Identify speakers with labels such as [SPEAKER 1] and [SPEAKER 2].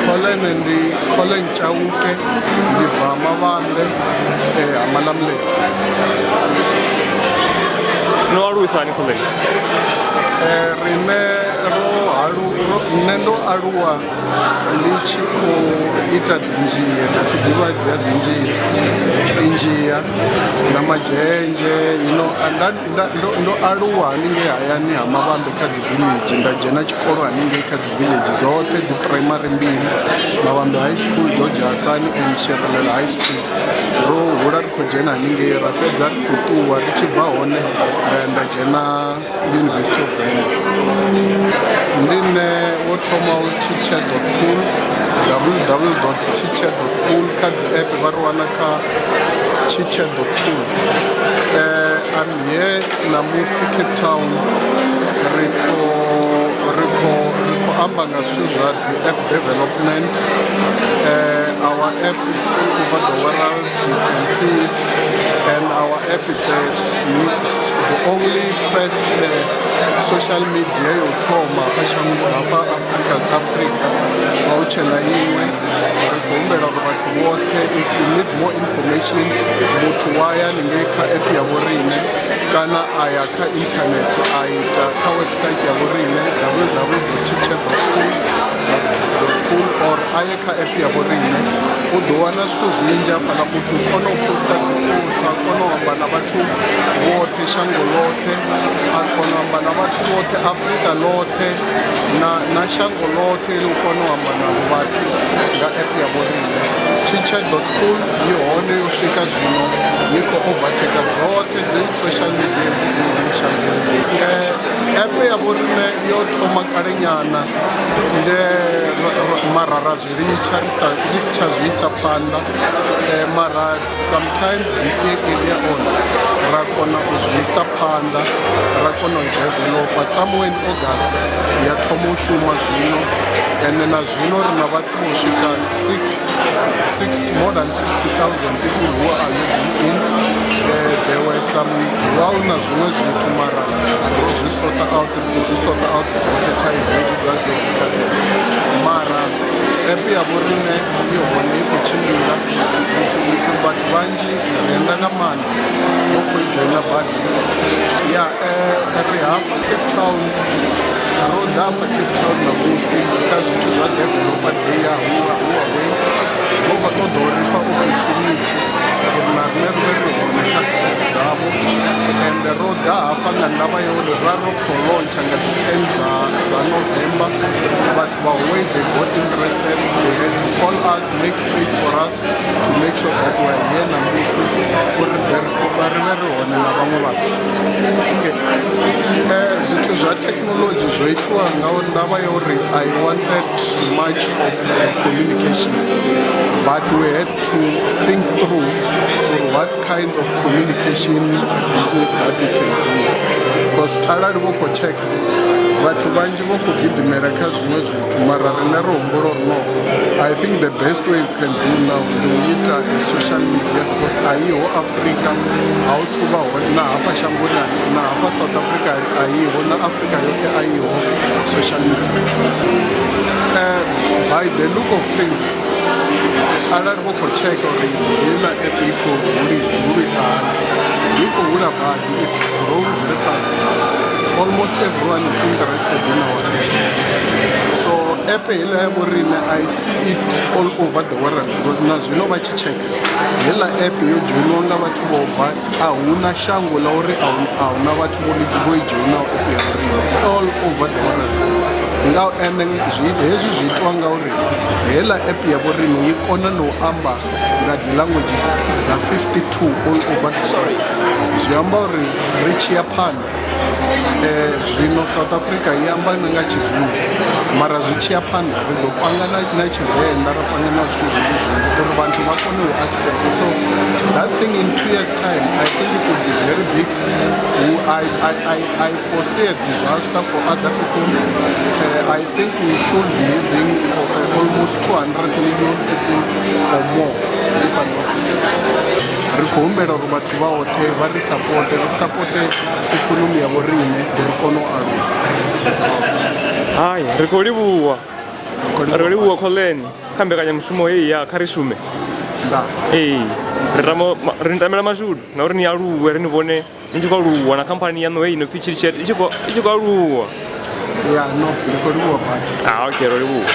[SPEAKER 1] Colin and the Colin Chauke, the Bamavande, Amalamle.
[SPEAKER 2] No aruisani Colin.
[SPEAKER 1] Nendo Arua, Lichiko, Itazinjia, that Injia, Namajenje, and that no Arua, Ayani, Amavan, the Katz village, and the Jenachkoro and Katz village is all the primary meal, Mawanda High School, Georgia Asani, and Chevrolet High School. Ro, Wodan Kojena, Ninge, Rapezat Kutu, Richiva, and the Jena University of Vienna. Teacher.cool, www.teacher.cool, Kads app, Varwanaka, teacher.cool. I'm here in Namusi, Cape Town, Rico Ambanga Suzat, app development. Our app is all over the world, you can see it, and our app is the only first social media yotoma hapa Africa wauchela yiwe rikumbela kubathu bote. If you need more information muthu waya ningeka app ya vorine kana ayaka internet aita ka website ya vorine www.teacher.cool or ayaka app ya vorine udowana swithu zwinji afana muthu kono posta dzifotho akono amba na bathu bote shango lote akono amba na bathu bote Africa lote na shango lote ukono amba na bathu nga app ya vorine. Teacher.cool yihone yoshika zvino yiko overtake zote dze social media dzizishango. App ya vorine yothoma kale nyana nde marara zviricha panda mara sometimes this area on rakona kuzvisa panda rakona developer somewhere in August yatoma ushuma zvino and na zvino rina vathu vosvika more than 60,000 people who are living in. There were some na zvimwe zvithu mara zvisota out dzote tides zvadzo mara app ya vorine yihone ikuchimbira kuti vathu vanji vaenda kamani vokoijoina bhadhi ya ri hapa Cape Town road hapa Cape Town namusi ka zvithu zvadevelopa day ya Huawei vokotodoripa opportunity kuna rimwe dzavo and road hapa nga ndava yori rarokolauncha nga dzi-10 dza November but Huawei they got interested, they had to call us, make space for us to make sure that we are here namusi kuri rive rihone na vamwe vathu. Zvithu zva technology zvoitwa ndava yori I wanted much of communication but we had to think through what kind of communication business that we can do because arali vokocheka vathu vanji vokugidhimira ka zvimwe zvithu mara rine ruhumburo rinoko. I think the best way you can do now kuita social media because aiho Africa hauchuva na hapa shangoni na hapa South Africa aiho na Africa yote aiho social media. By the look of things arali vokocheka uri ina app iko hurisana iko hura bhadi, it's growing very fast. Almost everyone is interested in our app. So app hila ya vorine I see it all over the world because na zvino vachicheka hila app yojoinwa nga vathu vobva ahuna shango la uri ahuna vathu voijoina app ya vorine all over the world. And hezwi zviitwa ngauri hela app ya vorine yi kona no amba nga dzi language dza 52 all over the world. Zviamba uri ri chiya phanḓa zvino South Africa yi amba nga Chizulu mara zwi chiya phanḓa ri ḓo panga na Tshivenḓa ra panga na zwithu zwinzhi zwinzhi uri vanthu vha kone u access. So that thing in 2 years time I think it will be very big. I foresee a disaster for other people. I think we should be having almost 200 million people or more if I'm not mistaken. Rikumbela uri vathu vaote vari support economy ya vorine ri kono aluwa.
[SPEAKER 2] Hai, ri khou livhuwa. ro livhuwa Collen kha mbekanyamushumo heyi ya kha ri shume. Ee ri tamela mashudu na uri ni aluwe ri ni vhone ni tshi khou aluwa na khamphani yaṋu heyi no pfhi Chilchat i tshi khou aluwa.
[SPEAKER 1] Ya no ndi khou livhuwa badi.
[SPEAKER 2] Okay ro livhuwa.